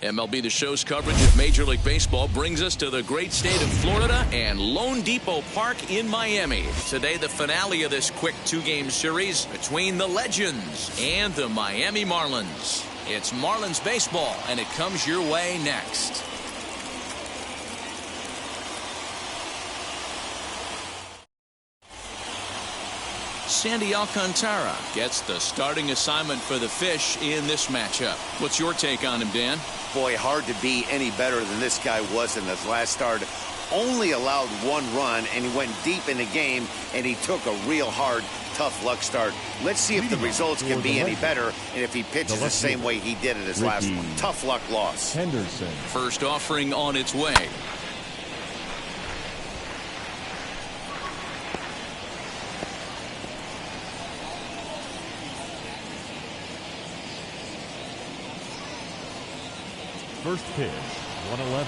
MLB The Show's coverage of Major League Baseball brings us to the great state of Florida and Lone Depot Park in Miami. Today, the finale of this quick two-game series between the Legends and the Miami Marlins. It's Marlins baseball, and it comes your way next. Sandy Alcantara gets the starting assignment for the Fish in this matchup. What's your take on him, Dan? Boy, hard to be any better than this guy was in his last start. Only allowed one run, and he went deep in the game, and he took a real hard, tough luck start. Let's see if the results can be any better, and if he pitches the same way he did in his last one. Tough luck loss. Henderson. First offering on its way. First pitch, 111.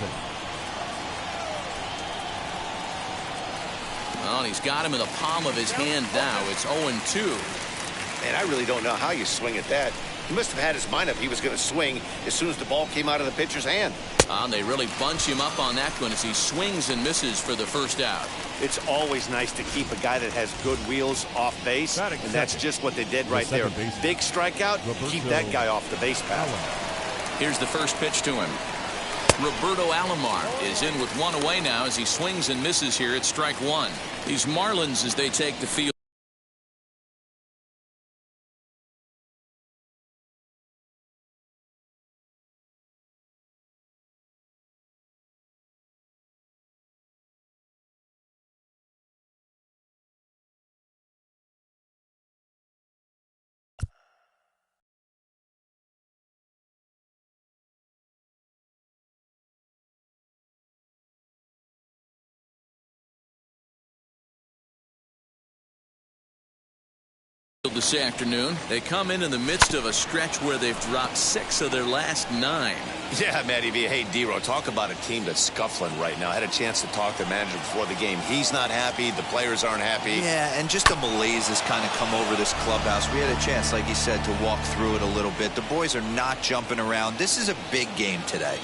Well, he's got him in the palm of his hand now. It's 0-2. And I really don't know how you swing at that. He must have had his mind up he was going to swing as soon as the ball came out of the pitcher's hand. They really bunch him up on that one as he swings and misses for the first out. It's always nice to keep a guy that has good wheels off base, and that's just what they did right there. Big strikeout, keep that guy off the base path. Here's the first pitch to him. Roberto Alomar is in with one away now as he swings and misses here at strike one. These Marlins, as they take the field. This afternoon, they come in the midst of a stretch where they've dropped 6 of their last 9. Yeah, Matty V. Hey, D-Row, talk about a team that's scuffling right now. I had a chance to talk to the manager before the game. He's not happy. The players aren't happy. Yeah, and just a malaise has kind of come over this clubhouse. We had a chance, like you said, to walk through it a little bit. The boys are not jumping around. This is a big game today.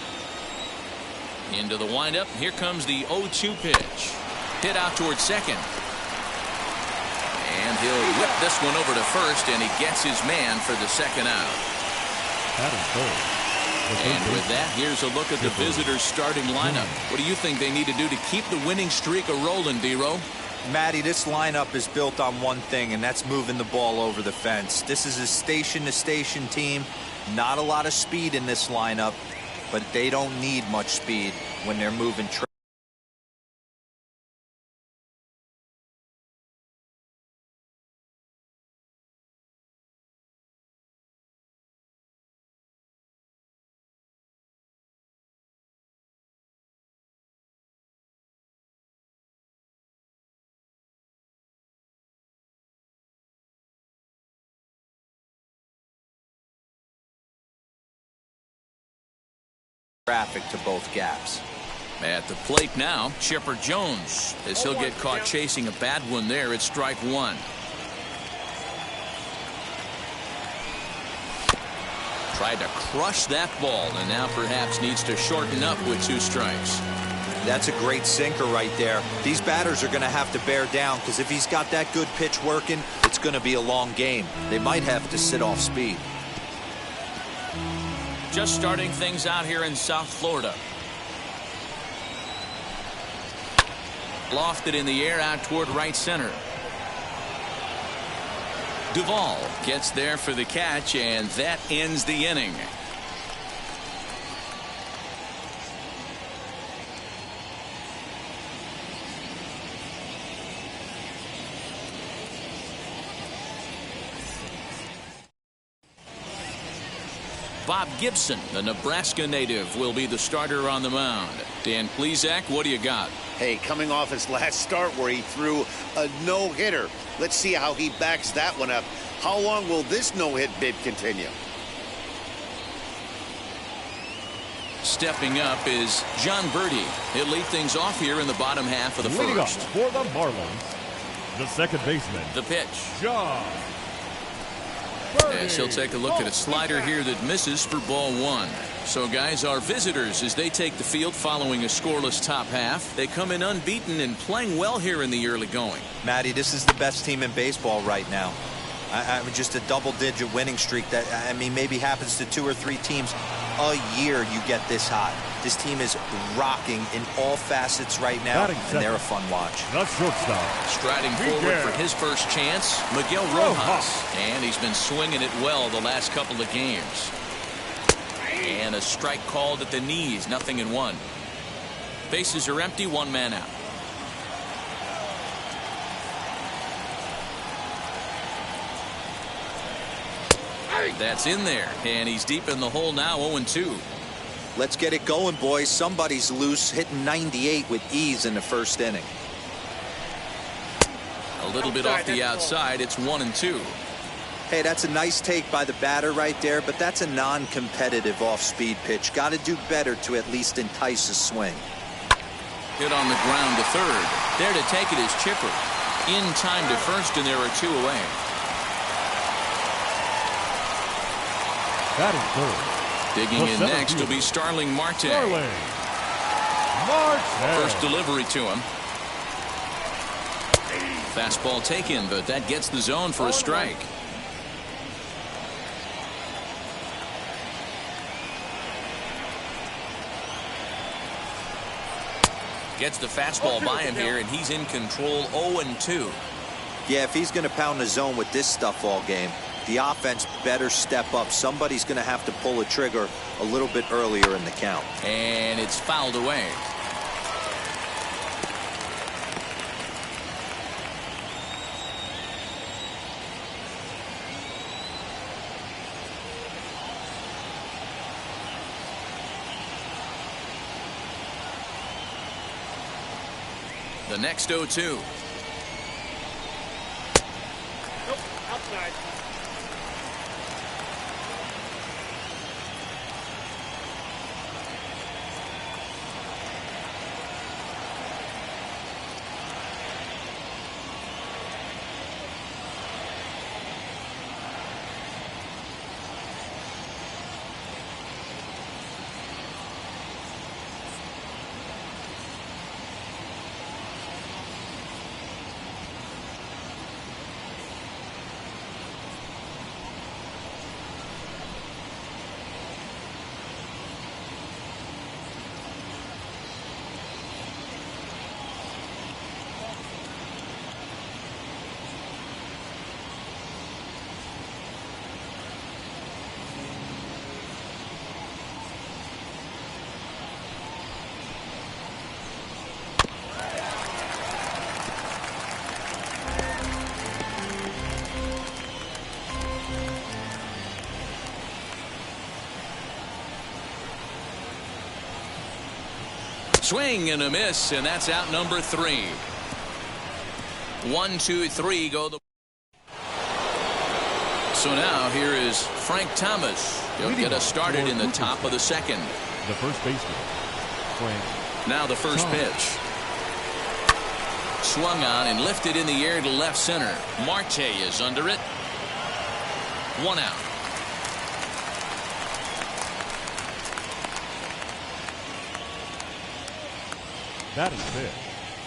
Into the windup. Here comes the 0-2 pitch. Hit out towards second. And he'll whip this one over to first, and he gets his man for the second out. And with that, here's a look at the visitors' starting lineup. What do you think they need to do to keep the winning streak a-rolling, D-Row? Matty, this lineup is built on one thing, and that's moving the ball over the fence. This is a station-to-station team. Not a lot of speed in this lineup, but they don't need much speed when they're moving track. Traffic to both gaps. At the plate now, Chipper Jones, as he'll get caught chasing a bad one there at strike one. Tried to crush that ball, and now perhaps needs to shorten up with 2 strikes. That's a great sinker right there. These batters are going to have to bear down, because if he's got that good pitch working, it's going to be a long game. They might have to sit off speed. Just starting things out here in South Florida. Lofted in the air out toward right center. Duvall gets there for the catch, and that ends the inning. Bob Gibson, the Nebraska native, will be the starter on the mound. Dan Plesac, what do you got? Hey, coming off his last start where he threw a no-hitter. Let's see how he backs that one up. How long will this no-hit bid continue? Stepping up is John Birdie. He'll lead things off here in the bottom half of the first. Leading off for the Marlins, the second baseman. The pitch. John As he'll take a look at a slider here that misses for ball one. So, guys, our visitors, as they take the field following a scoreless top half, they come in unbeaten and playing well here in the early going. Matty, this is the best team in baseball right now. I mean, just a double-digit winning streak that, I mean, maybe happens to 2 or 3 teams a year. You get this hot. This team is rocking in all facets right now, and they're a fun watch. The shortstop. Striding forward for his first chance, Miguel Rojas. And he's been swinging it well the last couple of games. And a strike called at the knees, 0-1. Bases are empty, 1 man out. That's in there, and he's deep in the hole now, 0-2. Let's get it going, boys. Somebody's loose, hitting 98 with ease in the first inning. A little bit off the outside, it's 1-2. Hey, that's a nice take by the batter right there, but that's a non-competitive off-speed pitch. Got to do better to at least entice a swing. Hit on the ground to third. There to take it is Chipper. In time to first, and there are 2 away. Batting third. Digging in next will be Starling Marte. First delivery to him. Fastball taken, but that gets the zone for a strike. Gets the fastball by him here, and he's in control, 0-2. Yeah, if he's going to pound the zone with this stuff all game, the offense better step up. Somebody's going to have to pull a trigger a little bit earlier in the count. And it's fouled away. The next 0-2. Nope, outside. Swing and a miss, and that's out number 3. 1, 2, 3 go the. So now here is Frank Thomas. He'll get us started in the top of the second. The first baseman, Frank. Now the first pitch. Swung on and lifted in the air to left center. Marte is under it. 1 out. That is fair.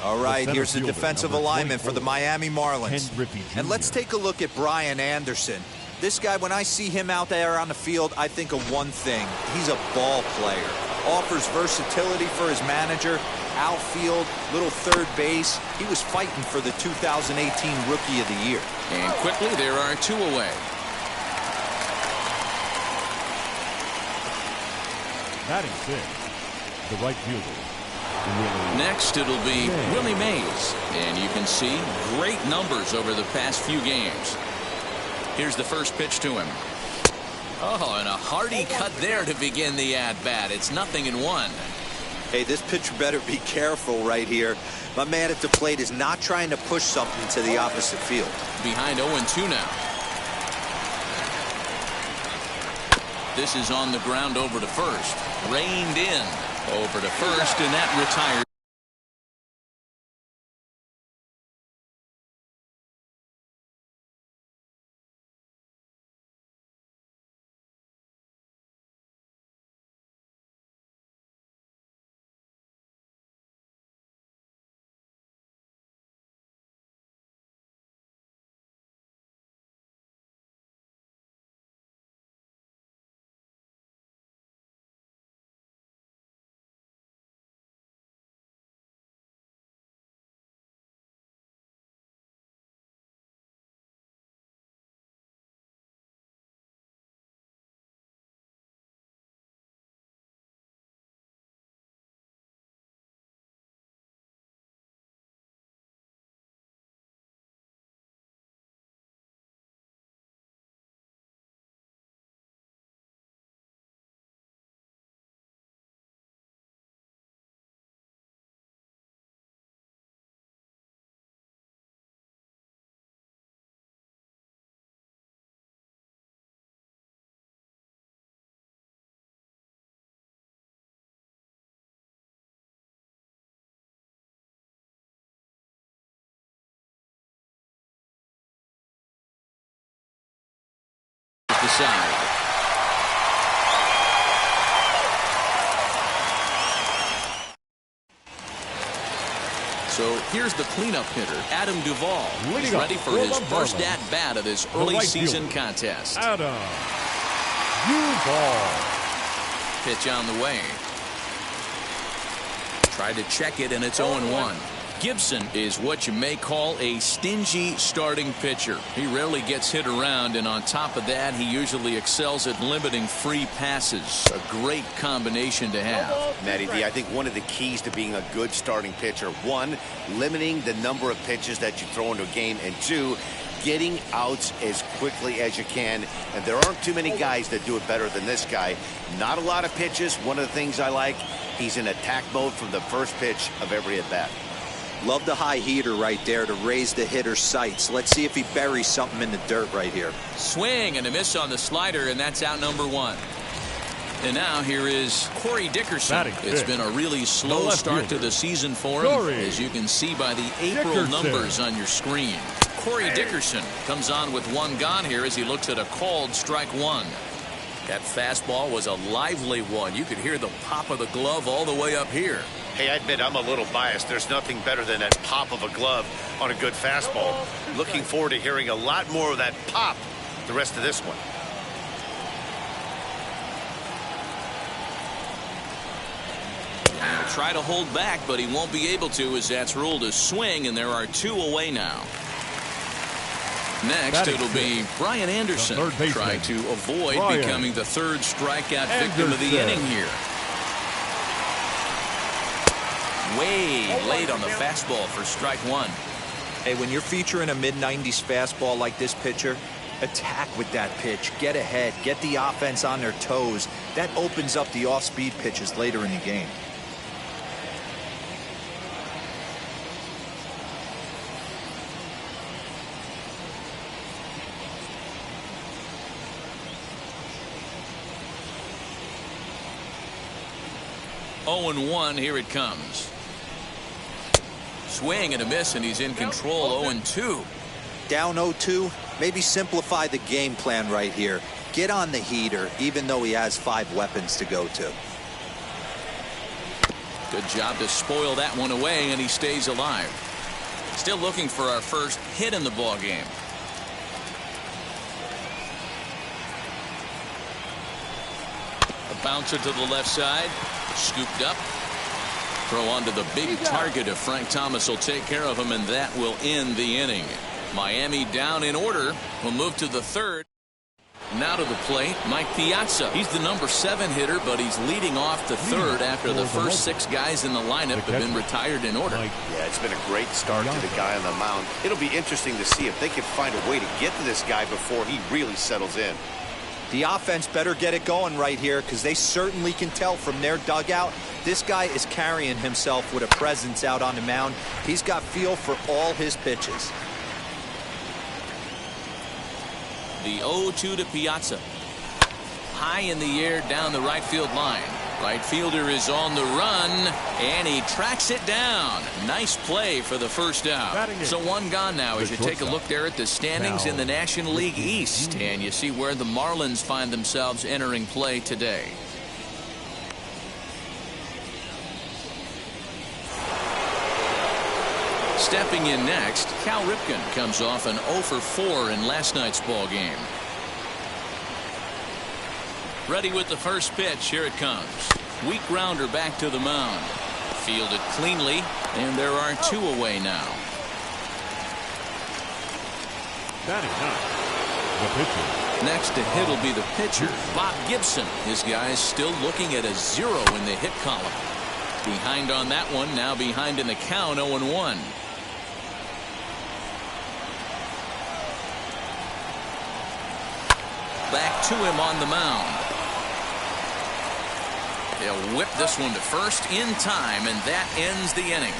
All right, here's the defensive alignment for the Miami Marlins. And let's take a look at Brian Anderson. This guy, when I see him out there on the field, I think of one thing. He's a ball player. Offers versatility for his manager. Outfield, little third base. He was fighting for the 2018 Rookie of the Year. And quickly, there are 2 away. Batting 6, the right fielder. Next, it'll be Willie Mays. And you can see great numbers over the past few games. Here's the first pitch to him. Oh, and a hearty cut there to begin the at-bat. It's 0-1. Hey, this pitcher better be careful right here. My man at the plate is not trying to push something to the opposite field. Behind 0-2 now. This is on the ground over to first. Reined in. Over to first, and that retires. side. So here's the cleanup hitter, Adam Duvall. He's ready for his first at-bat of this early season contest. Adam Duvall. Pitch on the way. Tried to check it, and it's 0-1. Gibson is what you may call a stingy starting pitcher. He rarely gets hit around, and on top of that, he usually excels at limiting free passes. A great combination to have. Matty D, I think one of the keys to being a good starting pitcher, one, limiting the number of pitches that you throw into a game, and two, getting outs as quickly as you can. And there aren't too many guys that do it better than this guy. Not a lot of pitches. One of the things I like, he's in attack mode from the first pitch of every at-bat. Love the high heater right there to raise the hitter's sights. Let's see if he buries something in the dirt right here. Swing and a miss on the slider, and that's out number 1. And now here is Corey Dickerson. It's been a really slow start to the season for him, as you can see by the April numbers on your screen. Corey Dickerson comes on with 1 gone here as he looks at a called strike 1. That fastball was a lively one. You could hear the pop of the glove all the way up here. Hey, I admit I'm a little biased. There's nothing better than that pop of a glove on a good fastball. Looking forward to hearing a lot more of that pop the rest of this one. He'll try to hold back, but he won't be able to, as that's ruled a swing, and there are 2 away now. Next, it'll be Brian Anderson trying to avoid becoming the 3rd strikeout victim of the inning here. Way late on the fastball for strike 1. Hey, when you're featuring a mid-90s fastball like this pitcher, attack with that pitch. Get ahead. Get the offense on their toes. That opens up the off-speed pitches later in the game. Oh, 0-1, here it comes. Swing and a miss, and he's in control. 0-2. Down 0-2. Maybe simplify the game plan right here. Get on the heater, even though he has 5 weapons to go to. Good job to spoil that one away, and he stays alive. Still looking for our first hit in the ball game. A bouncer to the left side. Scooped up. Throw onto the big target if Frank Thomas will take care of him, and that will end the inning. Miami down in order. We'll move to the 3rd. Now to the plate, Mike Piazza. He's the number 7 hitter, but he's leading off the 3rd after the first 6 guys in the lineup have been retired in order. Yeah, it's been a great start to the guy on the mound. It'll be interesting to see if they can find a way to get to this guy before he really settles in. The offense better get it going right here, because they certainly can tell from their dugout this guy is carrying himself with a presence out on the mound. He's got feel for all his pitches. The 0-2 to Piazza. High in the air down the right field line. Right fielder is on the run, and he tracks it down. Nice play for the first out. So 1 gone now as you take a look there at the standings in the National League East, and you see where the Marlins find themselves entering play today. Stepping in next, Cal Ripken comes off an 0-for-4 in last night's ball game. Ready with the first pitch. Here it comes. Weak grounder back to the mound. Fielded cleanly, and there are 2 away now. The pitcher. Next to hit will be the pitcher, Bob Gibson. His guy's still looking at a 0 in the hit column. Behind on that one, now behind in the count, 0-1. Back to him on the mound. They'll whip this one to first in time, and that ends the inning.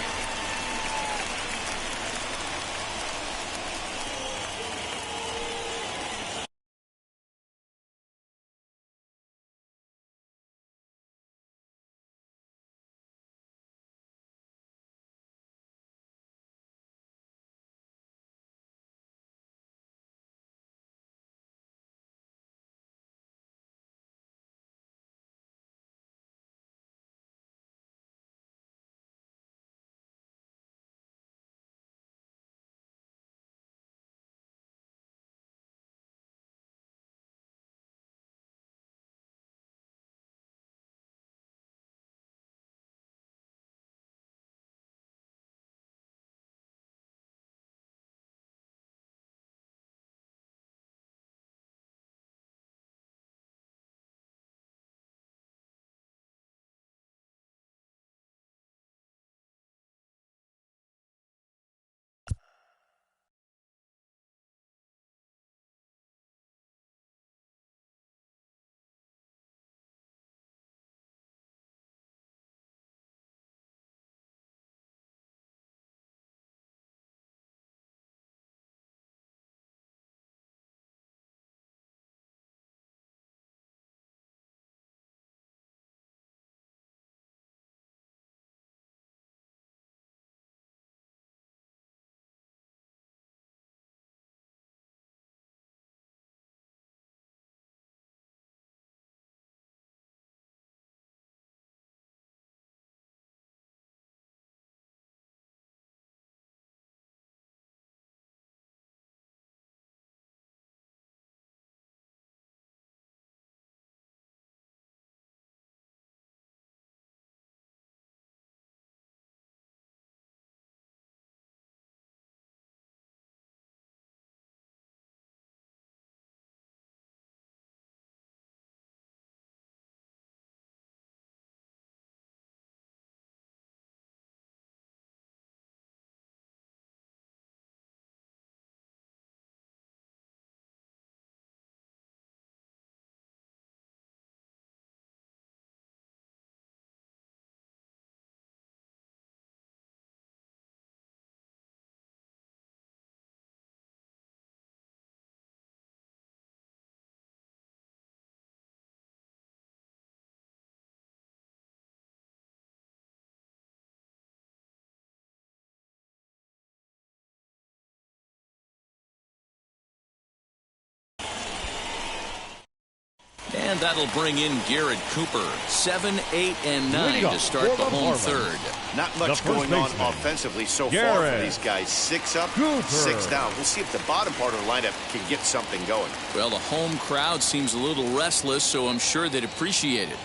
And that'll bring in Garrett Cooper. 7, 8, and 9 to start the home third. Not much going on offensively so far for these guys. 6 up, Cooper. 6 down. We'll see if the bottom part of the lineup can get something going. Well, the home crowd seems a little restless, so I'm sure they'd appreciate it.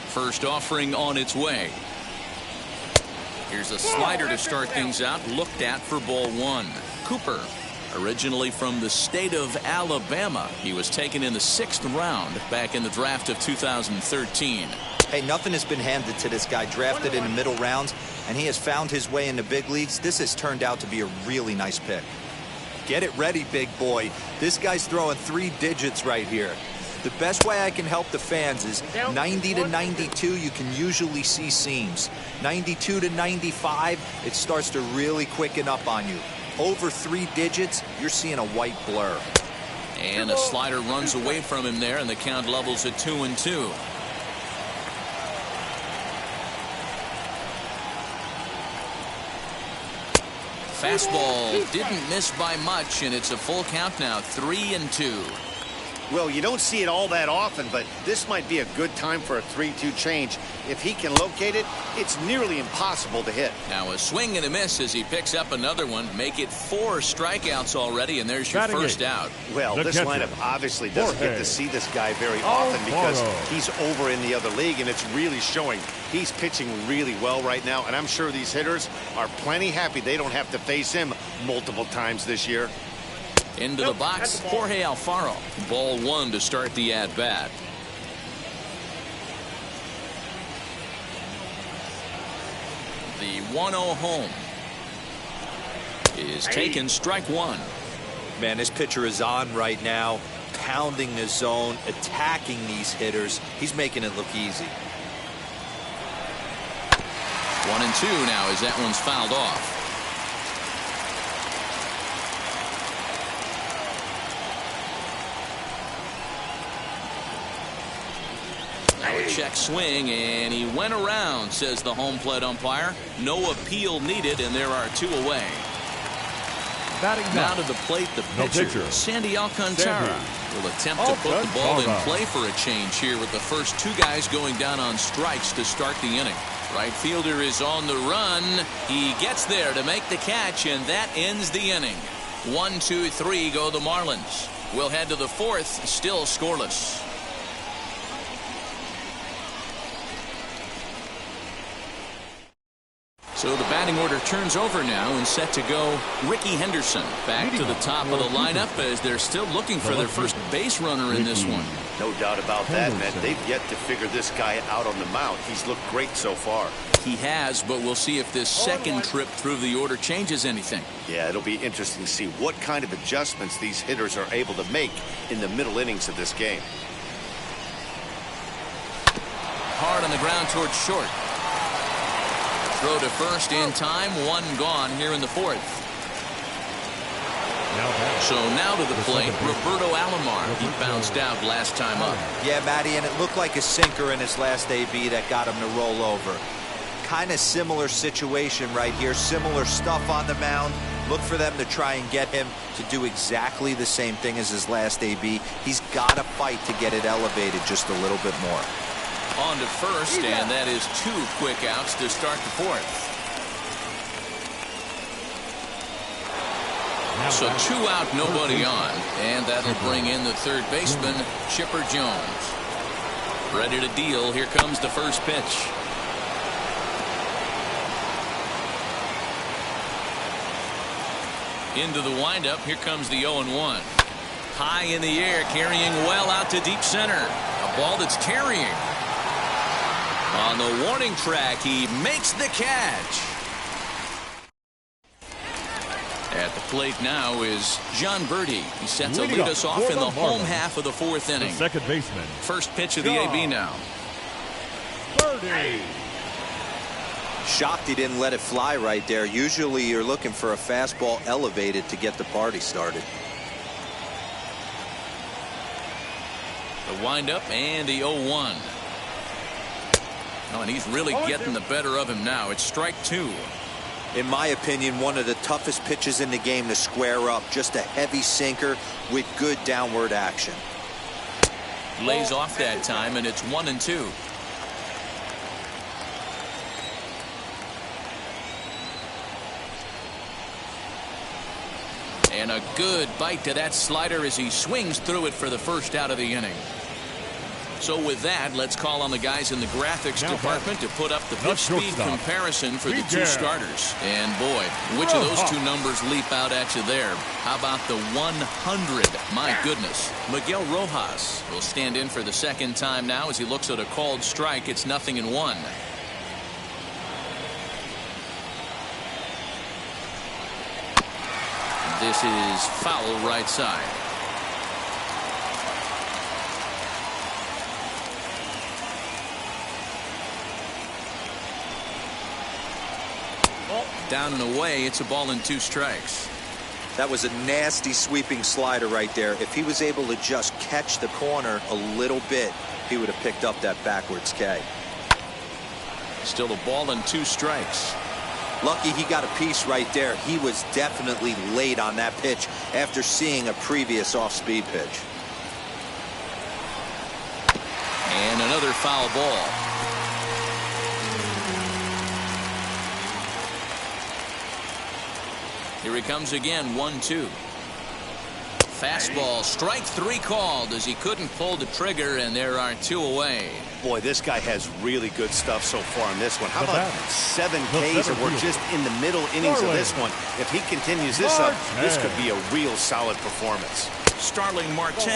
First offering on its way. Here's a slider to start things out, looked at for ball 1. Cooper, originally from the state of Alabama. He was taken in the 6th round back in the draft of 2013. Hey, nothing has been handed to this guy. Drafted in the middle rounds, and he has found his way in the big leagues. This has turned out to be a really nice pick. Get it ready, big boy. This guy's throwing 3 digits right here. The best way I can help the fans is 90 to 92, you can usually see seams. 92 to 95, it starts to really quicken up on you. Over 3 digits, you're seeing a white blur. And a slider runs away from him there, and the count levels at 2-2. Fastball didn't miss by much, and it's a full count now, 3-2. Well, you don't see it all that often, but this might be a good time for a 3-2 change. If he can locate it, it's nearly impossible to hit. Now a swing and a miss as he picks up another one. Make it 4 strikeouts already, and there's your first out. Well, this lineup obviously doesn't get to see this guy very often because he's over in the other league, and it's really showing. He's pitching really well right now, and I'm sure these hitters are plenty happy they don't have to face him multiple times this year. Into the box, Jorge Alfaro. Ball 1 to start the at-bat. The 1-0 home is taken, strike 1. Man, this pitcher is on right now, pounding the zone, attacking these hitters. He's making it look easy. 1-2 now as that one's fouled off. Check swing, and he went around, says the home plate umpire. No appeal needed, and there are 2 away. Now to the plate, the pitcher, Sandy Alcantara, will attempt to put the ball in play for a change here with the first 2 guys going down on strikes to start the inning. Right fielder is on the run. He gets there to make the catch, and that ends the inning. 1, 2, 3 go the Marlins. We'll head to the 4th, still scoreless. So the batting order turns over now and set to go. Ricky Henderson back to the top of the lineup as they're still looking for their first base runner in this one. No doubt about that, man. They've yet to figure this guy out on the mound. He's looked great so far. He has, but we'll see if this second trip through the order changes anything. Yeah, it'll be interesting to see what kind of adjustments these hitters are able to make in the middle innings of this game. Hard on the ground towards short. Throw to first in time, 1 gone here in the 4th. So now to the plate, Roberto Alomar. He bounced out last time up. Yeah, Matty, and it looked like a sinker in his last AB that got him to roll over. Kind of similar situation right here, similar stuff on the mound. Look for them to try and get him to do exactly the same thing as his last AB. He's got to fight to get it elevated just a little bit more. On to first, and that is 2 quick outs to start the 4th. So 2 out, nobody on, and that'll bring in the 3rd baseman, Chipper Jones. Ready to deal. Here comes the first pitch. Into the windup. Here comes the 0-1. High in the air, carrying well out to deep center. A ball that's carrying. On the warning track, he makes the catch. At the plate now is John Birdie. He's set to lead us off in the home half of the 4th inning. Second baseman. First pitch of the AB now. Birdie. Shocked he didn't let it fly right there. Usually you're looking for a fastball elevated to get the party started. The windup and the 0-1. Oh, and he's really getting the better of him now. It's strike 2. In my opinion, one of the toughest pitches in the game to square up. Just a heavy sinker with good downward action. Lays off that time, and it's 1-2. And a good bite to that slider as he swings through it for the first out of the inning. So with that, let's call on the guys in the graphics department to put up the pitch speed comparison for the two starters. And boy, which of those two numbers leap out at you there? How about the 100? My goodness. Miguel Rojas will stand in for the second time now as he looks at a called strike. It's 0-1. This is foul right side. Down and away. It's a ball and 2 strikes. That was a nasty sweeping slider right there. If he was able to just catch the corner a little bit, he would have picked up that backwards K. Still a ball and 2 strikes. Lucky he got a piece right there. He was definitely late on that pitch after seeing a previous off-speed pitch. And another foul ball. Here he comes again, 1-2. Fastball, strike 3 called as he couldn't pull the trigger, and there are 2 away. Boy, this guy has really good stuff so far on this one. How about 7 Ks, and we're just in the middle innings of this one. If he continues this up, this could be a real solid performance. Starling Marte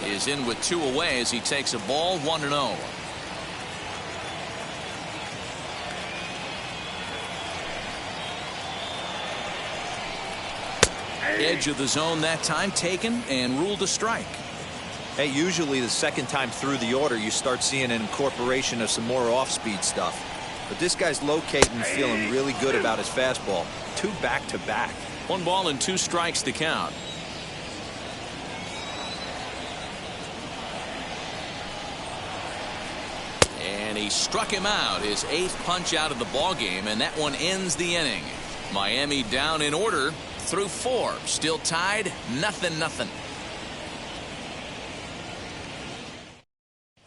is in with 2 away as he takes a ball, 1-0. Edge of the zone that time taken and ruled a strike. Hey, usually the second time through the order you start seeing an incorporation of some more off-speed stuff. But this guy's locating, feeling really good about his fastball. 2 back-to-back. 1 ball and 2 strikes to count. And he struck him out, his 8th punch out of the ball game, and that one ends the inning. Miami down in order through 4, still tied, 0-0.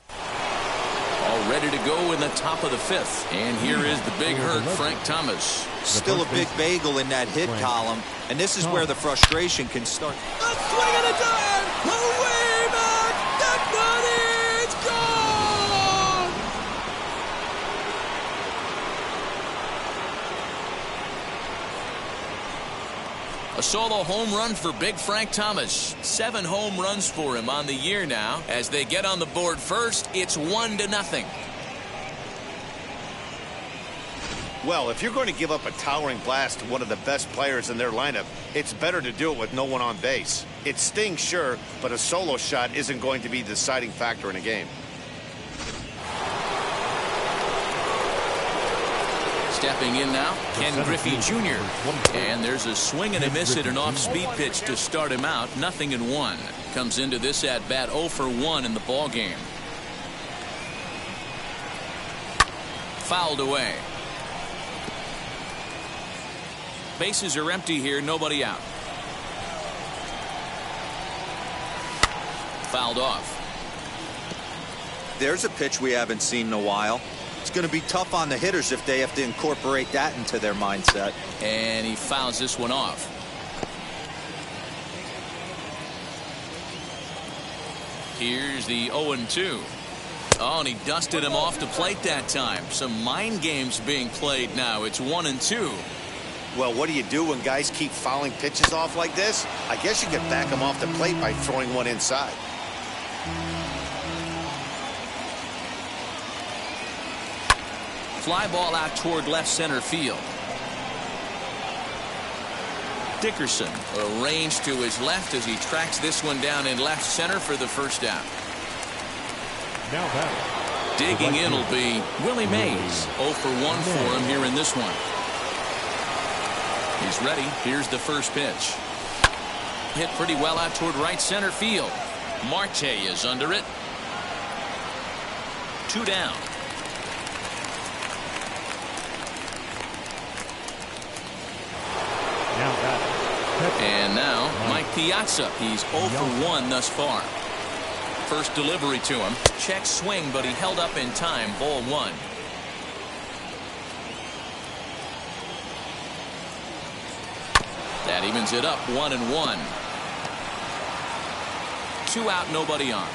All ready to go in the top of the 5th, and here is the big hurt, Frank Thomas. Still a big bagel in that hit column, and this is where the frustration can start. A swing and a dive, away back, that money is gone. A solo home run for big Frank Thomas. 7 home runs for him on the year now. As they get on the board first, it's 1-0. Well, if you're going to give up a towering blast to one of the best players in their lineup, it's better to do it with no one on base. It stings, sure, but a solo shot isn't going to be the deciding factor in a game. Stepping in now, Ken Griffey Jr. And there's a swing and a miss at an off-speed pitch to start him out. 0-1. Comes into this at-bat 0 for 1 in the ball game. Fouled away. Bases are empty here, nobody out. Fouled off. There's a pitch we haven't seen in a while. It's going to be tough on the hitters if they have to incorporate that into their mindset. And he fouls this one off. Here's the 0-2. Oh, and he dusted him off the plate that time. Some mind games being played now. It's 1-2. Well, what do you do when guys keep fouling pitches off like this? I guess you could back them off the plate by throwing one inside. Fly ball out toward left center field. Dickerson arranged to his left as he tracks this one down in left center for the first out. Now batting. Digging in will be Willie Mays. 0 for 1 for him here in this one. He's ready. Here's the first pitch. Hit pretty well out toward right center field. Marte is under it. 2 down. And now Mike Piazza. He's 0 for 1 thus far. First delivery to him. Check swing, but he held up in time. Ball one. That evens it up 1-1. 2 out, nobody on.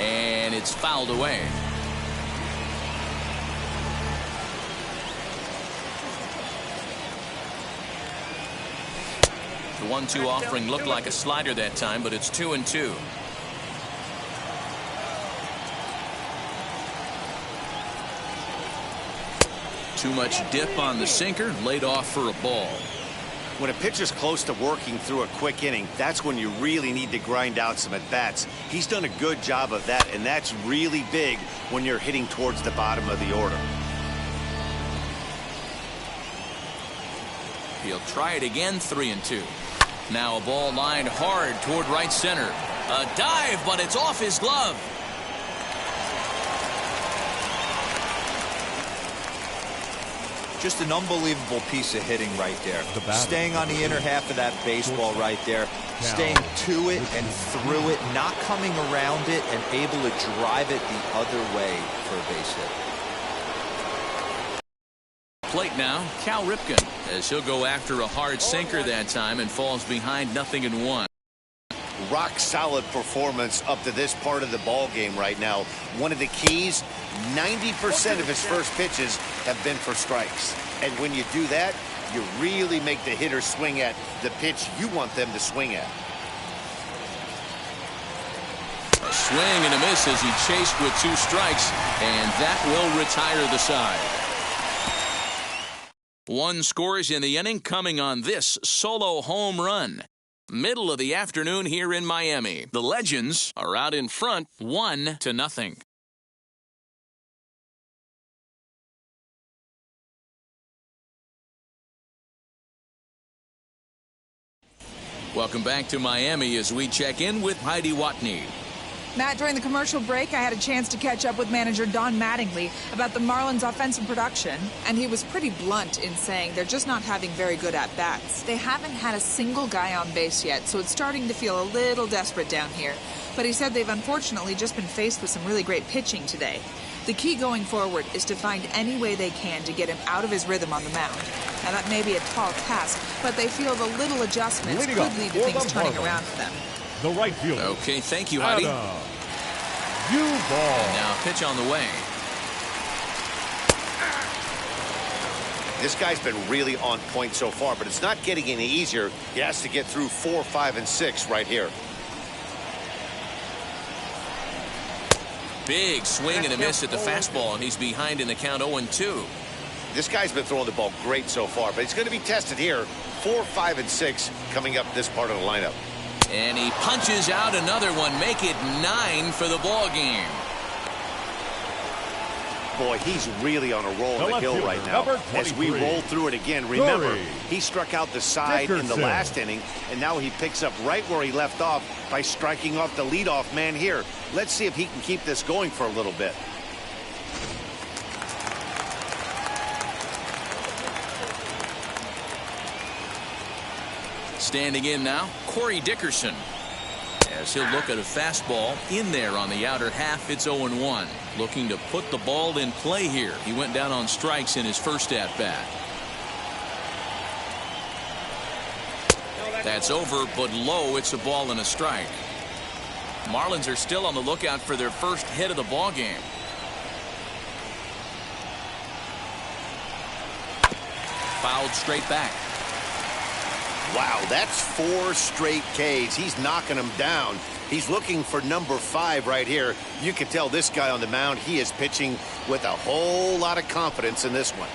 And it's fouled away. The 1-2 offering looked like a slider that time, but it's 2-2. Too much dip on the sinker, laid off for a ball. When a pitcher's close to working through a quick inning, that's when you really need to grind out some at-bats. He's done a good job of that, and that's really big when you're hitting towards the bottom of the order. He'll try it again, 3-2. Now a ball lined hard toward right center. A dive, but it's off his glove. Just an unbelievable piece of hitting right there. Staying on the inner half of that baseball right there. Staying to it and through it, not coming around it, and able to drive it the other way for a base hit. Plate now, Cal Ripken, as he'll go after a hard sinker that time and falls behind 0-1. Rock solid performance up to this part of the ball game right now. One of the keys, 90% of his first pitches have been for strikes. And when you do that, you really make the hitter swing at the pitch you want them to swing at. A swing and a miss as he chased with 2 strikes, and that will retire the side. 1 scores in the inning coming on this solo home run. Middle of the afternoon here in Miami. The Legends are out in front 1-0. Welcome back to Miami as we check in with Heidi Watney. Matt, during the commercial break, I had a chance to catch up with manager Don Mattingly about the Marlins' offensive production, and he was pretty blunt in saying they're just not having very good at-bats. They haven't had a single guy on base yet, so it's starting to feel a little desperate down here. But he said they've unfortunately just been faced with some really great pitching today. The key going forward is to find any way they can to get him out of his rhythm on the mound. Now, that may be a tall task, but they feel the little adjustments could lead to things turning around for them. The right fielder. Okay, thank you, Heidi. You ball. And now pitch on the way. This guy's been really on point so far, but it's not getting any easier. He has to get through 4, 5, and 6 right here. Big swing and a miss at the fastball, and he's behind in the count 0-2. This guy's been throwing the ball great so far, but he's going to be tested here. 4, 5, and 6 coming up this part of the lineup. And he punches out another one, make it 9 for the ball game. Boy, he's really on a roll on the hill right now. As we roll through it again, remember, he struck out the side in the last inning, and now he picks up right where he left off by striking off the leadoff man here. Let's see if he can keep this going for a little bit. Standing in now, Corey Dickerson. As he'll look at a fastball in there on the outer half, it's 0-1. Looking to put the ball in play here. He went down on strikes in his first at-bat. That's over, but low. It's a ball and a strike. Marlins are still on the lookout for their first hit of the ball game. Fouled straight back. Wow, that's 4 straight Ks. He's knocking them down. He's looking for number 5 right here. You can tell this guy on the mound, he is pitching with a whole lot of confidence in this one.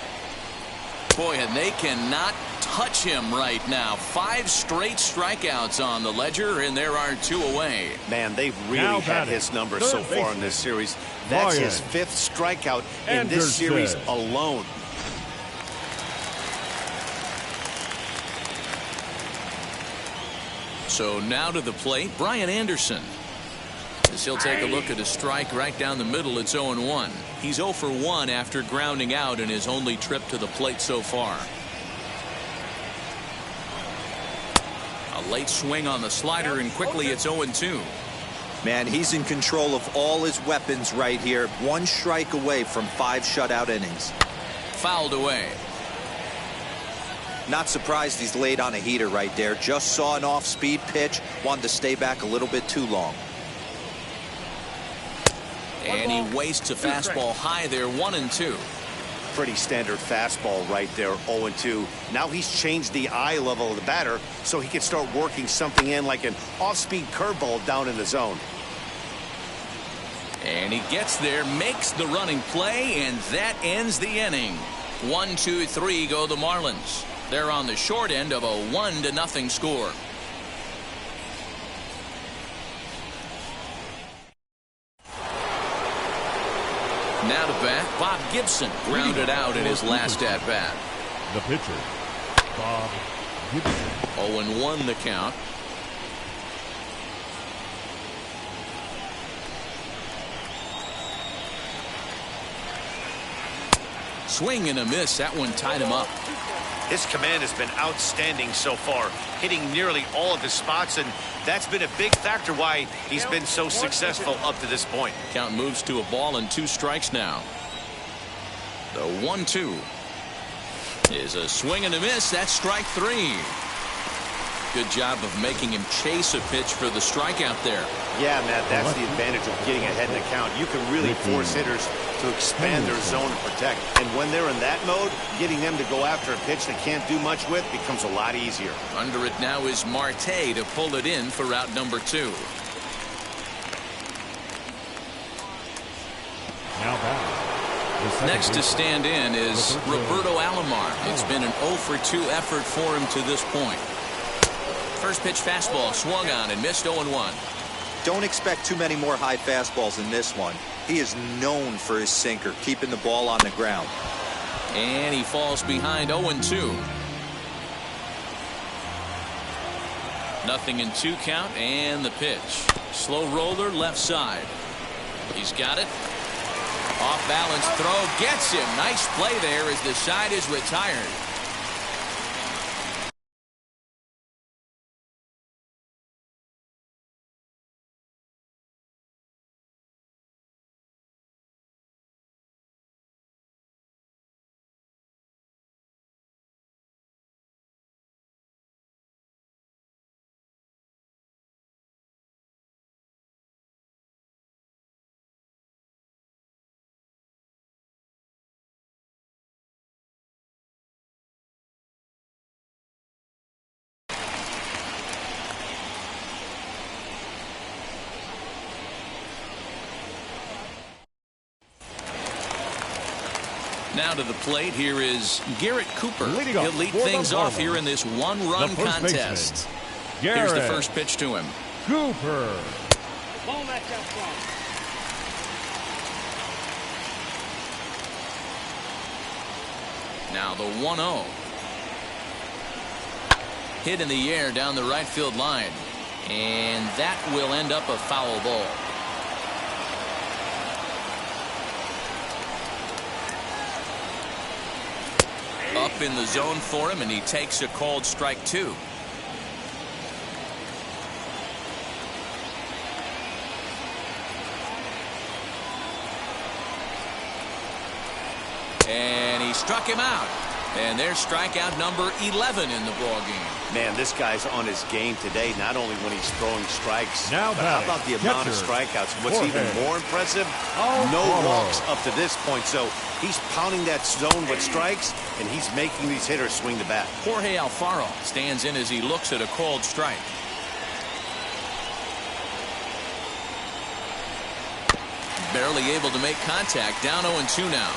Boy, and they cannot touch him right now. 5 straight strikeouts on the ledger, and there are 2 away. Man, they've really had his number so far in this series. That's his 5th strikeout in this series alone. So now to the plate, Brian Anderson. As he'll take a look at a strike right down the middle, it's 0-1. He's 0 for 1 after grounding out in his only trip to the plate so far. A late swing on the slider, and quickly it's 0-2. Man, he's in control of all his weapons right here. One strike away from 5 shutout innings. Fouled away. Not surprised he's laid on a heater right there. Just saw an off-speed pitch. Wanted to stay back a little bit too long. And he wastes a fastball high there, 1-2. Pretty standard fastball right there, 0-2. Now he's changed the eye level of the batter so he can start working something in like an off-speed curveball down in the zone. And he gets there, makes the running play, and that ends the inning. 1-2-3 go the Marlins. They're on the short end of a 1-0 score. Now to bat, Bob Gibson grounded out in his last at bat. The pitcher, Bob Gibson. 0-1 the count. Swing and a miss. That one tied him up. His command has been outstanding so far, hitting nearly all of his spots, and that's been a big factor why he's been so successful up to this point. Count moves to a ball and 2 strikes now. The 1-2 is a swing and a miss. That's strike 3. Good job of making him chase a pitch for the strikeout there. Yeah, Matt, that's the advantage of getting ahead in the count. You can really force hitters to expand their zone and protect. And when they're in that mode, getting them to go after a pitch they can't do much with becomes a lot easier. Under it now is Marte to pull it in for route number 2. Now back. Next to stand in is Roberto Alomar. It's been an 0-for-2 effort for him to this point. First pitch fastball swung on and missed 0-1. Don't expect too many more high fastballs in this one. He is known for his sinker, keeping the ball on the ground. And he falls behind 0-2. Nothing in 2 count, and the pitch. Slow roller left side. He's got it. Off balance throw gets him. Nice play there as the side is retired. Now to the plate, here is Garrett Cooper. He'll lead things off here in this 1-run contest. Here's the first pitch to him. Cooper. Ball match up front. Now the 1-0. Hit in the air down the right field line. And that will end up a foul ball. Up in the zone for him, and he takes a called strike 2. And he struck him out. And there's strikeout number 11 in the ballgame. Man, this guy's on his game today, not only when he's throwing strikes, now but how about the amount of strikeouts? What's even more impressive, no walks up to this point. So he's pounding that zone with strikes, and he's making these hitters swing the bat. Jorge Alfaro stands in as he looks at a called strike. Barely able to make contact, down 0-2 now.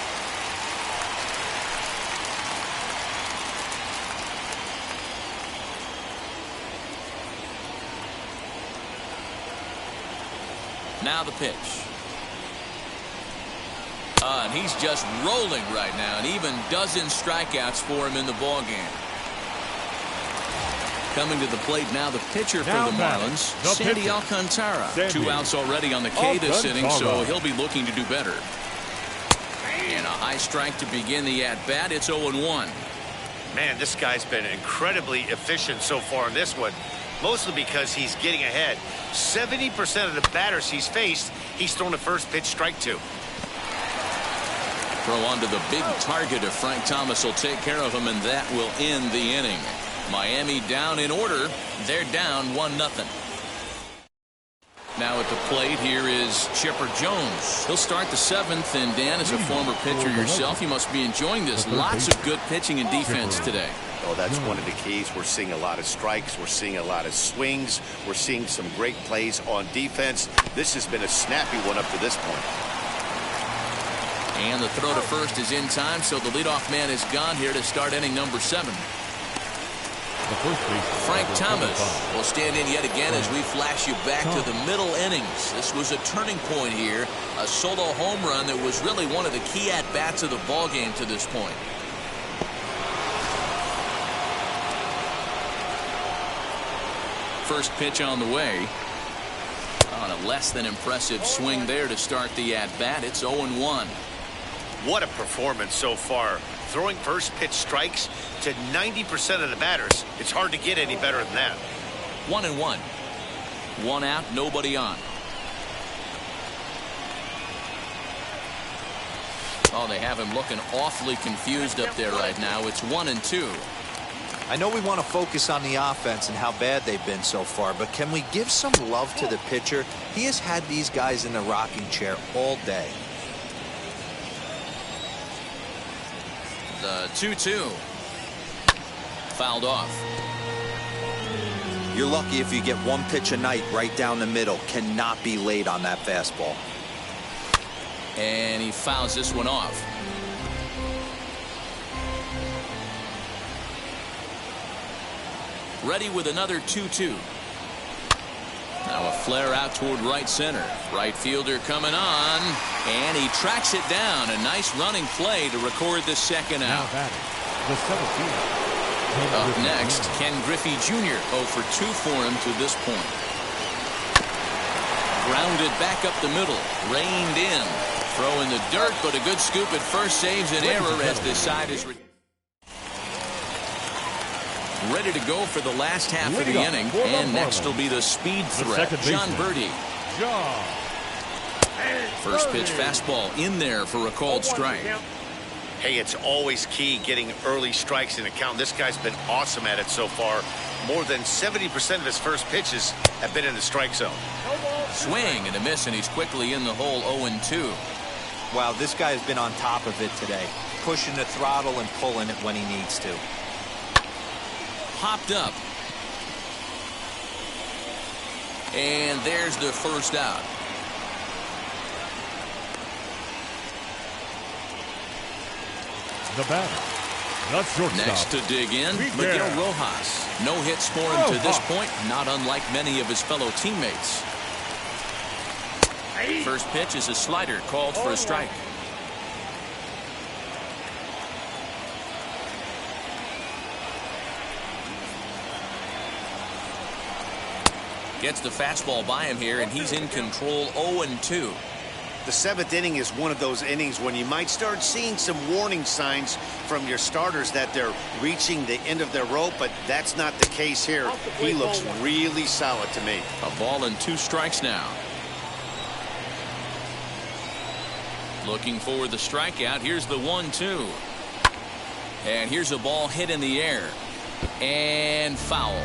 Now the pitch. And he's just rolling right now, and even dozen strikeouts for him in the ballgame. Coming to the plate now, the pitcher for the Marlins, Sandy Alcantara. 2 outs already on the K this inning, so he'll be looking to do better. And a high strike to begin the at-bat. It's 0-1. Man, this guy's been incredibly efficient so far in this one, mostly because he's getting ahead. 70% of the batters he's faced, he's thrown a first pitch strike to. Throw onto the big target of Frank Thomas will take care of him, and that will end the inning. Miami down in order. They're down 1-0. Now at the plate, here is Chipper Jones. He'll start the 7th, and Dan, as a former pitcher yourself, you must be enjoying this. Lots of good pitching and defense today. Oh, that's one of the keys. We're seeing a lot of strikes. We're seeing a lot of swings. We're seeing some great plays on defense. This has been a snappy one up to this point. And the throw to first is in time, so the leadoff man is gone here to start inning number 7. Frank Thomas will stand in yet again as we flash you back to the middle innings. This was a turning point here, a solo home run that was really one of the key at-bats of the ball game to this point. First pitch on the way. On a less than impressive swing there to start the at-bat. It's 0-1. What a performance so far. Throwing first pitch strikes to 90% of the batters. It's hard to get any better than that. 1-1. One out, nobody on. Oh, they have him looking awfully confused up there right now. It's 1-2. I know we want to focus on the offense and how bad they've been so far, but can we give some love to the pitcher? He has had these guys in the rocking chair all day. The 2-2. Fouled off. You're lucky if you get one pitch a night right down the middle. Cannot be late on that fastball. And he fouls this one off. Ready with another 2-2. Now a flare out toward right center. Right fielder coming on, and he tracks it down. A nice running play to record the second out. The 17th. Up next, Ken Griffey Jr. 0 for 2 for him to this point. Grounded back up the middle, reined in. Throw in the dirt, but a good scoop at first saves an error as this side is ready to go for the last half of the inning. And next will be the speed threat, John Birdie. First pitch fastball in there for a called strike. Hey, it's always key getting early strikes in the count. This guy's been awesome at it so far. More than 70% of his first pitches have been in the strike zone. Swing and a miss, and he's quickly in the hole. 0-2. Wow, this guy has been on top of it today, pushing the throttle and pulling it when he needs to. Popped up. And there's the first out. The batter. That's shortstop. Next to dig in, Miguel Rojas. No hits for him to this point, not unlike many of his fellow teammates. First pitch is a slider called for a strike. Gets the fastball by him here, and he's in control. 0-2. The 7th inning is one of those innings when you might start seeing some warning signs from your starters that they're reaching the end of their rope, but that's not the case here. He looks really solid to me. A ball and 2 strikes now. Looking for the strikeout. Here's the 1-2. And here's a ball hit in the air. And foul.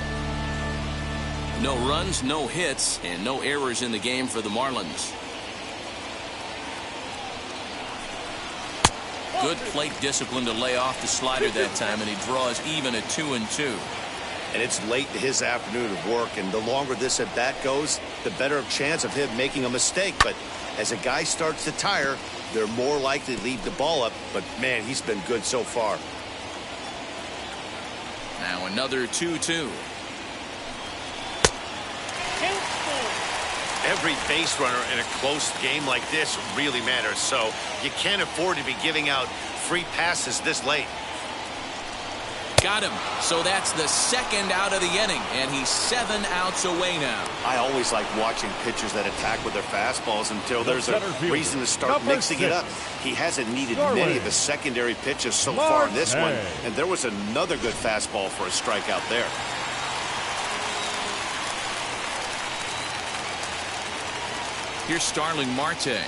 No runs, no hits, and no errors in the game for the Marlins. Good plate discipline to lay off the slider that time, and he draws even at 2-2. And it's late in his afternoon of work, and the longer this at bat goes, the better chance of him making a mistake. But as a guy starts to tire, they're more likely to leave the ball up. But man, he's been good so far. Now another 2-2. Every base runner in a close game like this really matters, so you can't afford to be giving out free passes this late. Got him. So that's the second out of the inning, and he's 7 outs away now. I always like watching pitchers that attack with their fastballs until there's a reason to start mixing it up. He hasn't needed many of the secondary pitches so far in this one, and there was another good fastball for a strikeout there. Here's Starling Marte,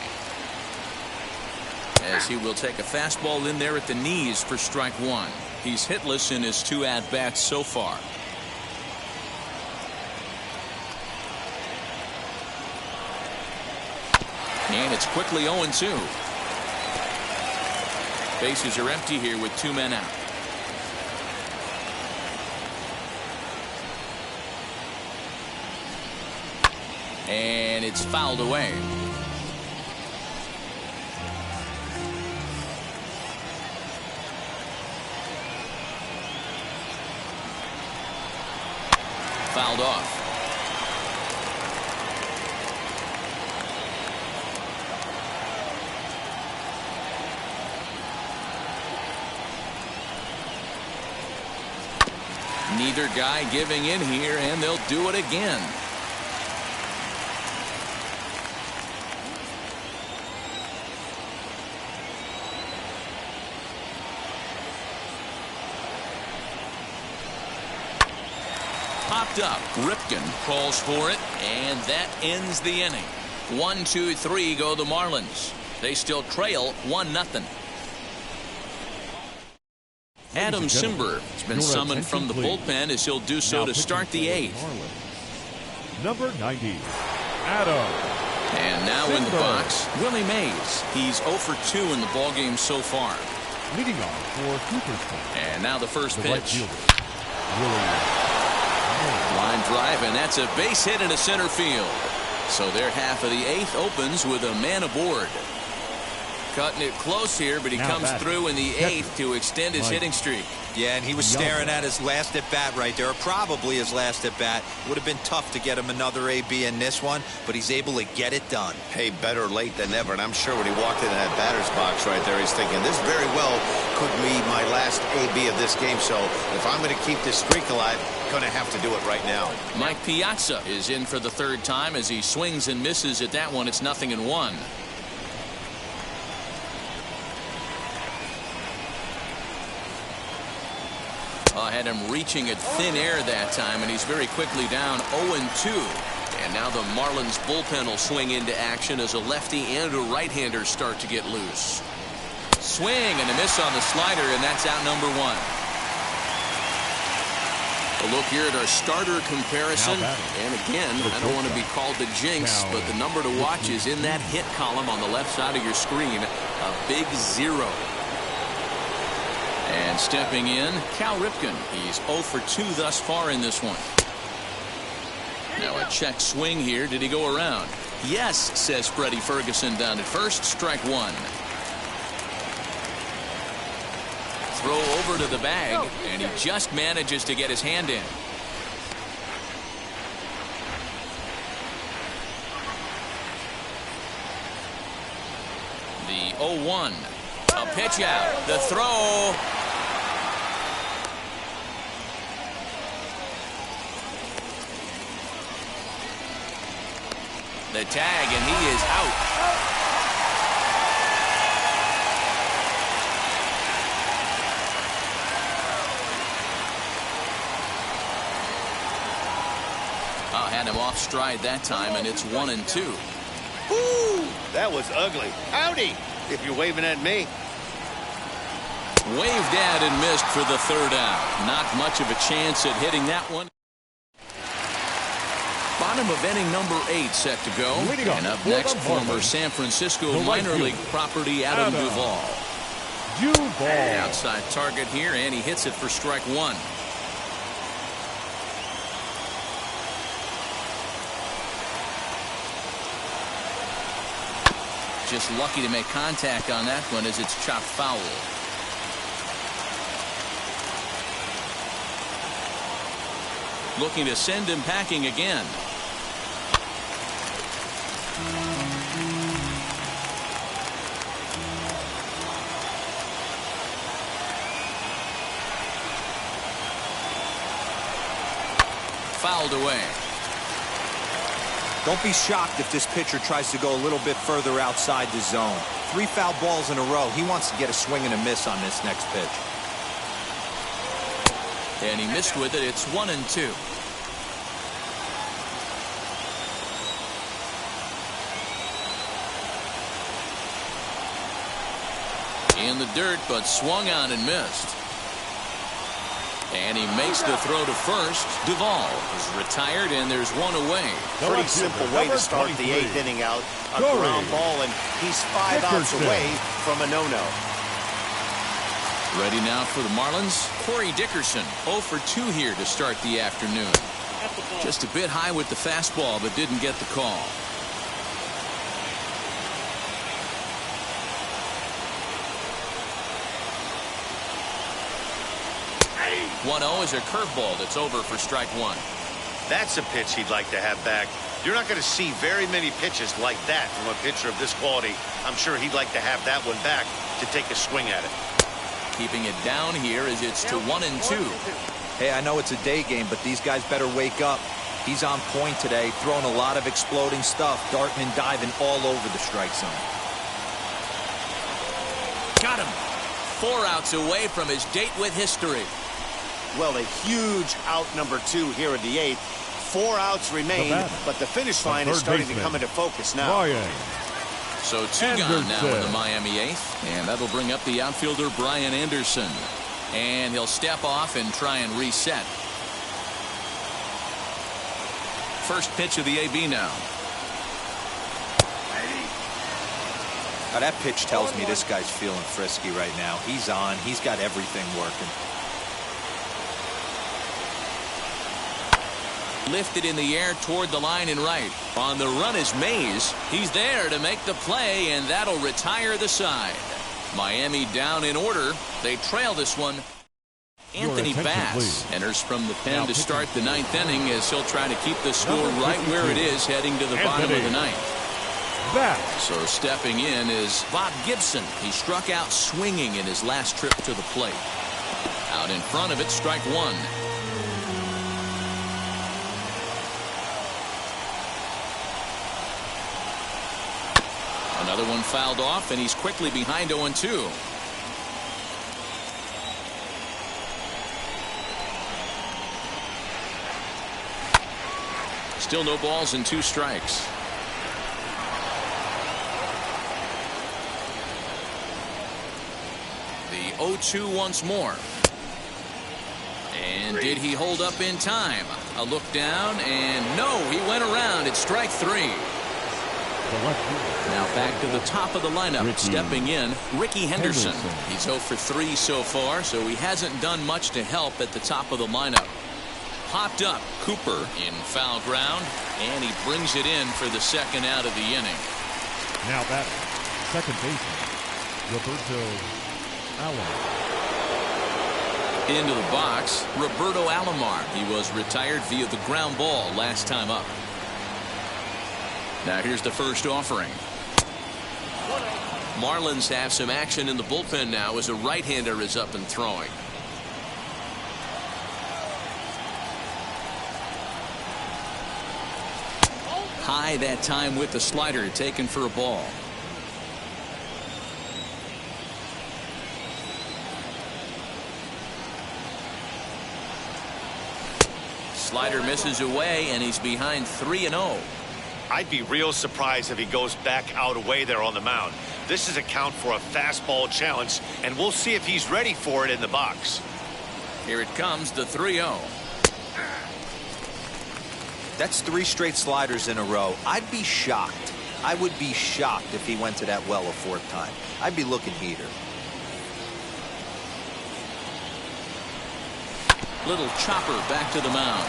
as he will take a fastball in there at the knees for strike one. He's hitless in his 2 at-bats so far. And it's quickly 0-2. Bases are empty here with 2 men out. And it's fouled away. Fouled off. Neither guy giving in here, and they'll do it again. Popped up. Ripken calls for it, and that ends the inning. 1, 2, 3 go the Marlins. They still trail 1-0. Adam Simber has been summoned from the bullpen, as he'll do so to start the 8th. Number 90, Adam. And now in the box, Willie Mays. He's 0 for 2 in the ballgame so far. Leading off for Cooperstown. And now the first The right pitch. fielder, Willie. Line drive, and that's a base hit into center field. So their half of the 8th opens with a man aboard. Cutting it close here, but he comes through in the 8th to extend his hitting streak. Yeah, and he was staring at his last at-bat right there, probably his last at-bat. Would have been tough to get him another AB in this one, but he's able to get it done. Hey, better late than never, and I'm sure when he walked into that batter's box right there, he's thinking, this very well could be my last AB of this game, so if I'm going to keep this streak alive, going to have to do it right now. Mike Piazza is in for the 3rd time as he swings and misses at that one. It's 0-1. Had him reaching at thin air that time, and he's very quickly down 0-2. And now the Marlins bullpen will swing into action as a lefty and a right-hander start to get loose. Swing and a miss on the slider, and that's out number 1. A look here at our starter comparison. And again, I don't want to be called the jinx, but the number to watch is in that hit column on the left side of your screen, a big 0. And stepping in, Cal Ripken. He's 0 for 2 thus far in this one. Now a check swing here. Did he go around? Yes, says Freddie Ferguson down at first. Strike 1. Throw over to the bag, and he just manages to get his hand in. The 0-1. A pitch out. The throw. The tag, and he is out. Had him off stride that time, and it's 1-2. Woo! That was ugly. Howdy, if you're waving at me. Waved at and missed for the 3rd out. Not much of a chance at hitting that one. Bottom of inning number 8 set to go. And up next, former San Francisco minor league property Adam Duvall. Outside target here, and he hits it for strike 1. Just lucky to make contact on that one as it's chopped foul. Looking to send him packing again. fouled away. Don't be shocked if this pitcher tries to go a little bit further outside the zone. 3 foul balls in a row. He wants to get a swing and a miss on this next pitch. And he missed with it. It's 1-2. In the dirt, but swung on and missed. And he makes the throw to first. Duvall is retired, and there's one away. Pretty simple way to start the 8th inning out. A ground ball, and he's 5 outs away from a no-no. Ready now for the Marlins. Corey Dickerson, 0 for 2 here to start the afternoon. Just a bit high with the fastball, but didn't get the call. 1-0 is a curveball that's over for strike 1. That's a pitch he'd like to have back. You're not going to see very many pitches like that from a pitcher of this quality. I'm sure he'd like to have that one back to take a swing at it. Keeping it down here as it's to 1-2. Hey, I know it's a day game, but these guys better wake up. He's on point today, throwing a lot of exploding stuff, darting and diving all over the strike zone. Got him. 4 outs away from his date with history. Well, a huge out number 2 here in the 8th. 4 outs remain, but the finish line is starting to come into focus now. So 2 gone now in the Miami 8th, and that'll bring up the outfielder Brian Anderson. And he'll step off and try and reset. First pitch of the AB now. Now that pitch tells me this guy's feeling frisky right now. He's on. He's got everything working. Lifted in the air toward the line and right. On the run is Mays. He's there to make the play, and that'll retire the side. Miami down in order. They trail this one. Anthony Bass enters from the pen to start the 9th inning as he'll try to keep the score right where it is heading to the bottom of the 9th. So stepping in is Bob Gibson. He struck out swinging in his last trip to the plate. Out in front of it, strike 1. Another one fouled off, and he's quickly behind 0-2. Still no balls and 2 strikes. The 0-2 once more. And did he hold up in time? A look down, and no, he went around. It's strike 3. Now back to the top of the lineup. Stepping in, Ricky Henderson. He's 0 for 3 so far, so he hasn't done much to help at the top of the lineup. Popped up, Cooper in foul ground, and he brings it in for the 2nd out of the inning. Now that second baseman, Roberto Alomar. Into the box, Roberto Alomar. He was retired via the ground ball last time up. Now here's the first offering. Marlins have some action in the bullpen now as a right-hander is up and throwing. High that time with the slider, taken for a ball. Slider misses away, and he's behind 3-0. I'd be real surprised if he goes back out away there on the mound. This is a count for a fastball challenge, and we'll see if he's ready for it in the box. Here it comes, the 3-0. That's 3 straight sliders in a row. I'd be shocked. I would be shocked if he went to that well a 4th time. I'd be looking heater. Little chopper back to the mound.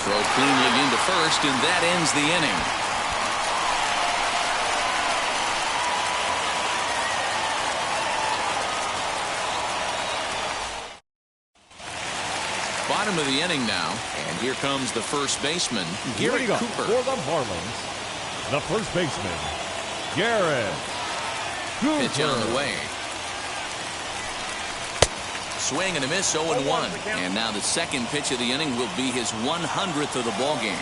Throw cleanly into first, and that ends the inning. Bottom of the inning now, and here comes the first baseman, Garrett Cooper. For the Marlins, the first baseman, Garrett Cooper. Pitch on the way. swing and a miss, 0-1. And now the second pitch of the inning will be his 100th of the ball game.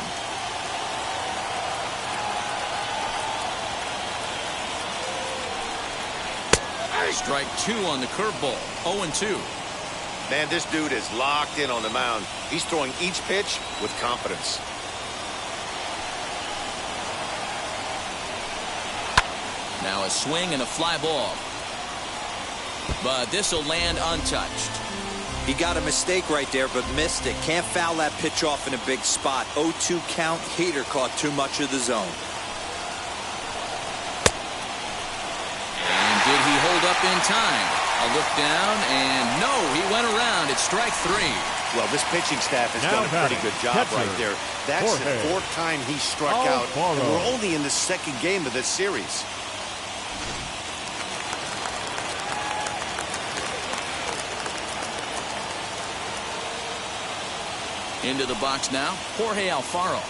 Strike 2 on the curveball, 0-2. Man, this dude is locked in on the mound. He's throwing each pitch with confidence. Now a swing and a fly ball. But this will land untouched. He got a mistake right there, but missed it. Can't foul that pitch off in a big spot. 0-2 count. Hader caught too much of the zone. And did he hold up in time? A look down, and no, he went around. It's strike 3. Well, this pitching staff has done a pretty good job right there. That's the 4th time he struck out, and we're only in the 2nd game of this series. Into the box now, Jorge Alfaro.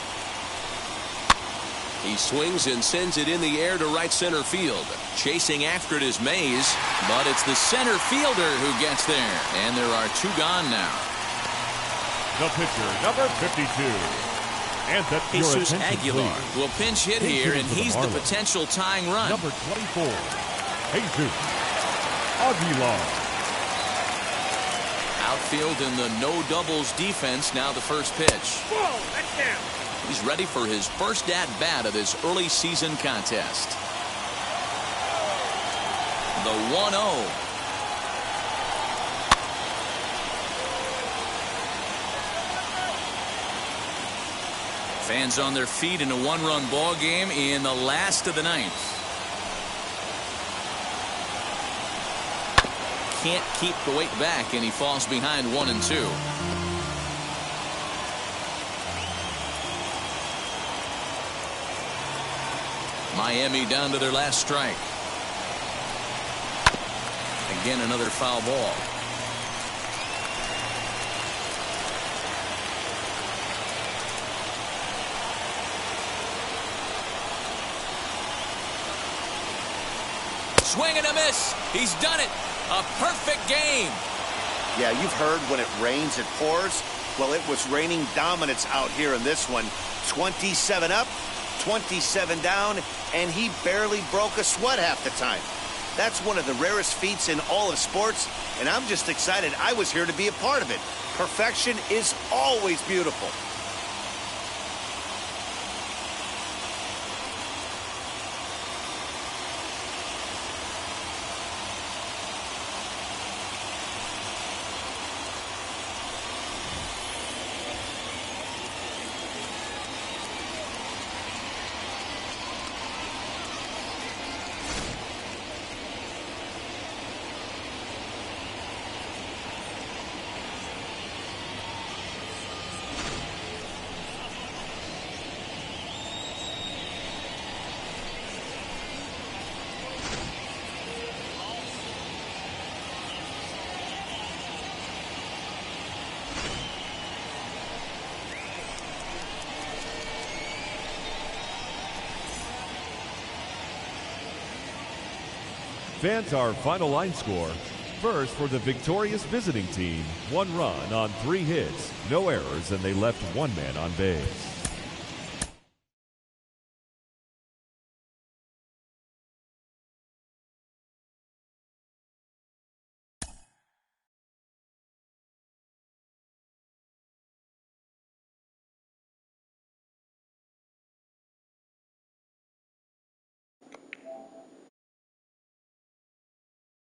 He swings and sends it in the air to right center field. Chasing after it is Mays, but it's the center fielder who gets there. And there are 2 gone now. The pitcher, number 52. And that's Jesus Aguilar will pinch hit here, and he's the potential tying run. Number 24, Jesus Aguilar. Outfield in the no doubles defense. Now the first pitch. Whoa, that's down. He's ready for his first at-bat of this early season contest. The 1-0. Fans on their feet in a 1-run ball game in the last of the 9th. Can't keep the weight back, and he falls behind 1-2. Miami down to their last strike. Again, another foul ball. Swing and a miss. He's done it. A perfect game. Yeah, you've heard when it rains, it pours. Well, it was raining dominance out here in this one. 27 up, 27 down, and he barely broke a sweat half the time. That's one of the rarest feats in all of sports, and I'm just excited I was here to be a part of it. Perfection is always beautiful. Fans, our final line score. First, for the victorious visiting team, 1 run on 3 hits, no errors, and they left 1 man on base.